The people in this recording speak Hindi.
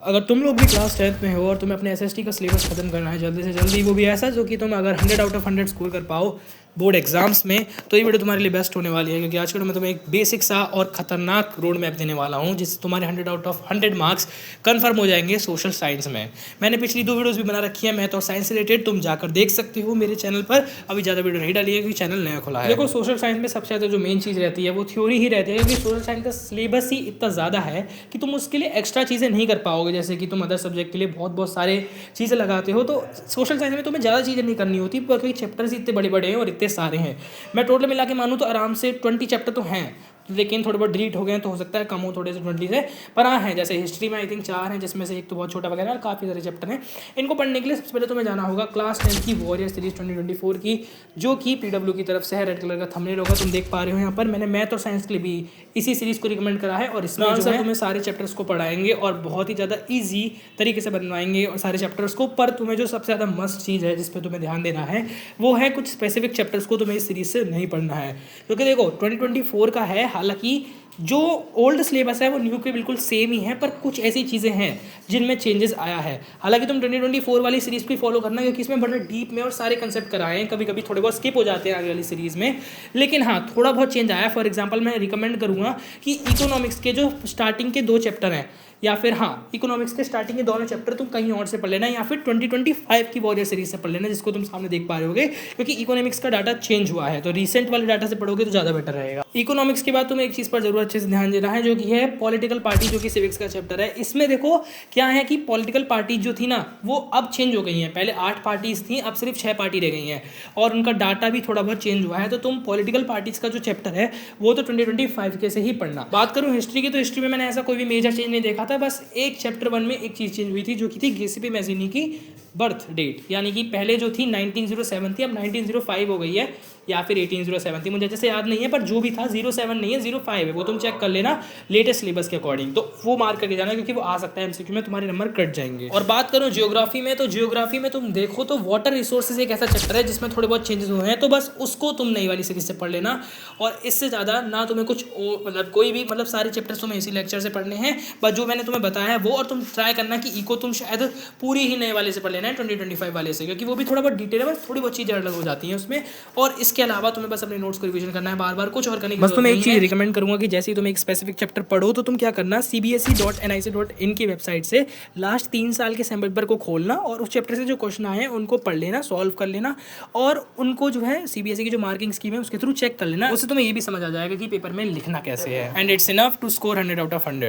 अगर तुम लोग भी क्लास 10th में हो और तुम्हें अपने एसएसटी का सिलेबस खत्म करना है जल्दी से जल्दी, वो भी ऐसा जो कि तुम अगर 100 आउट ऑफ 100 स्कोर कर पाओ बोर्ड एग्जाम्स में, तो ये वीडियो तुम्हारे लिए बेस्ट होने वाली है। क्योंकि आज के मैं तुम्हें एक बेसिक सा और खतरनाक रोड मैप देने वाला हूँ जिससे तुम्हारे 100 आउट ऑफ 100 मार्क्स कन्फर्म हो जाएंगे सोशल साइंस में। मैंने पिछली 2 वीडियोस भी बना रखी है मैथ और साइंस से रिलेटेड, तुम जाकर देख सकते हो मेरे चैनल पर। अभी ज़्यादा वीडियो नहीं डाली है क्योंकि चैनल नया खुला है। देखो, सोशल साइंस में सबसे ज़्यादा जो मेन चीज़ रहती है वो थ्योरी ही रहती है, क्योंकि सोशल साइंस का सिलेबस ही इतना ज़्यादा है कि तुम उसके लिए एक्स्ट्रा चीज़ें नहीं कर पाओगे। जैसे कि तुम अदर सब्जेक्ट के लिए बहुत सारे चीज़ें लगाते हो, तो सोशल साइंस में तुम्हें ज़्यादा चीज़ें नहीं करनी होती क्योंकि चैप्टर्स इतने बड़े बड़े हैं और इतने सारे हैं। मैं टोटल मिला के मानूँ तो आराम से 20 चैप्टर तो हैं, लेकिन थोड़े बहुत डिलीट हो गए हैं तो हो सकता है कम हो थोड़े से 20 से, पर हाँ है। जैसे हिस्ट्री में आई थिंक 4 हैं, जिसमें से एक तो बहुत छोटा वगैरह और काफ़ी सारे चैप्टर हैं। इनको पढ़ने के लिए सबसे पहले तुम्हें जाना होगा क्लास 10 की वॉरियर सीरीज 2024 की, जो कि पीडब्ल्यू की तरफ से है। रेड कलर का थंबनेल होगा, तुम देख पा रहे हो यहाँ पर। मैंने मैथ और साइंस के लिए भी इसी सीरीज़ को रिकमेंड करा है और इसमें आंसर तुम्हें सारे चैप्टर्स को पढ़ाएंगे और बहुत ही ज़्यादा ईजी तरीके से बनवाएंगे और सारे चैप्टर्स को। पर तुम्हें जो सबसे ज़्यादा मस्ट चीज़ है जिस पर तुम्हें ध्यान देना है वो है कुछ स्पेसिफिक चैप्टर्स को तुम्हें इस सीरीज से नहीं पढ़ना है। क्योंकि देखो 2024 का है, हालांकि जो ओल्ड सिलेबस है वो न्यू के बिल्कुल सेम ही है, पर कुछ ऐसी चीज़ें हैं जिनमें चेंजेस आया है। हालांकि तुम 2024 वाली सीरीज़ को फॉलो करना, क्योंकि इसमें बड़ा डीप में और सारे कंसेप्ट कराए हैं। कभी कभी थोड़े बहुत स्किप हो जाते हैं आगे वाली सीरीज़ में, लेकिन हाँ थोड़ा बहुत चेंज आया है। फॉर एग्जांपल मैं रिकमेंड करूँगा कि इकोनॉमिक्स के जो स्टार्टिंग के 2 चैप्टर हैं, या फिर हाँ इकोनॉमिक्स के स्टार्टिंग के दोनों चैप्टर तुम कहीं और से पढ़ लेना, या फिर 2025 की वॉरियर सीरीज से पढ़ लेना, जिसको तुम सामने देख पा रहे होगे। क्योंकि इकोनॉमिक्स का डाटा चेंज हुआ है, तो रिसेंट वाले डाटा से पढ़ोगे तो ज़्यादा बेटर रहेगा। इकोनॉमिक्स के बाद तुम्हें एक चीज़ पर जरूर अच्छे से ध्यान देना है, जो कि है पॉलिटिकल पार्टी, जो कि सिविक्स का चैप्टर है। इसमें देखो क्या है कि पॉलिटिकल पार्टी जो थी ना वो अब चेंज हो गई हैं। पहले 8 पार्टीज थी, अब सिर्फ 6 पार्टी रह गई हैं और उनका डाटा भी थोड़ा बहुत चेंज हुआ है। तो तुम पॉलिटिकल पार्टीज का जो चैप्टर है वो तो 2025 के से ही पढ़ना। बात करूँ हिस्ट्री की, तो हिस्ट्री में मैंने ऐसा कोई भी मेजर चेंज नहीं देखा था। बस एक चैप्टर 1 में एक चीज़ चेंज हुई थी, जो कि थी गिउसेपे मैज़ीनी की बर्थ डेट, यानी कि पहले जो थी 1907 थी, अब 1905 हो गई है, या फिर 1807 थी, मुझे जैसे याद नहीं है। पर जो भी था 07 नहीं है, 05 है, वो तुम चेक कर लेना लेटेस्ट सिलेबस के अकॉर्डिंग। तो वो मार्क करके जाना, क्योंकि वो आ सकता है एमसीक्यू में, तुम्हारे नंबर कट जाएंगे। और बात करो ज्योग्राफी में, तो ज्योग्राफी में तुम देखो तो वाटर रिसोर्सेज एक ऐसा चैप्टर है जिसमें थोड़े बहुत चेंजेस हुए हैं, तो बस उसको तुम नई वाली सीरीज से पढ़ लेना। और इससे ज़्यादा ना तुम्हें कुछ मतलब कोई भी मतलब सारे चैप्टर्स तुम्हें इसी लेक्चर से पढ़ने हैं, बस जो मैंने तुम्हें बताया है वो। और तुम ट्राई करना कि इको तुम शायद पूरी ही नए वाले से पढ़ लेना है, 2025 वाले से, क्योंकि वो भी थोड़ा बहुत डिटेल है, बस थोड़ी बहुत चीज़ें अलग हो जाती हैं उसमें। और इसके अलावा तुम्हें बस अपने नोट्स को रिवीजन करना है, बार बार कुछ और करने की बस तुम्हें एक चीज़ रिकमेंड करूंगा कि जैसे ही तुम एक स्पेसिफिक चैप्टर पढ़ो तो तुम क्या करना, cbse.nic.in की वेबसाइट से लास्ट 3 साल के सैम्पल पेपर को खोलना और उस चैप्टर से जो क्वेश्चन आए हैं उनको पढ़ लेना, सॉल्व कर लेना, और उनको जो है सीबीएसई की जो मार्किंग स्कीम है उसके थ्रू चेक कर लेना। उससे तुम्हें ये भी समझ आ जाएगा कि पेपर में लिखना कैसे है। And it's enough to score 100 out of 100।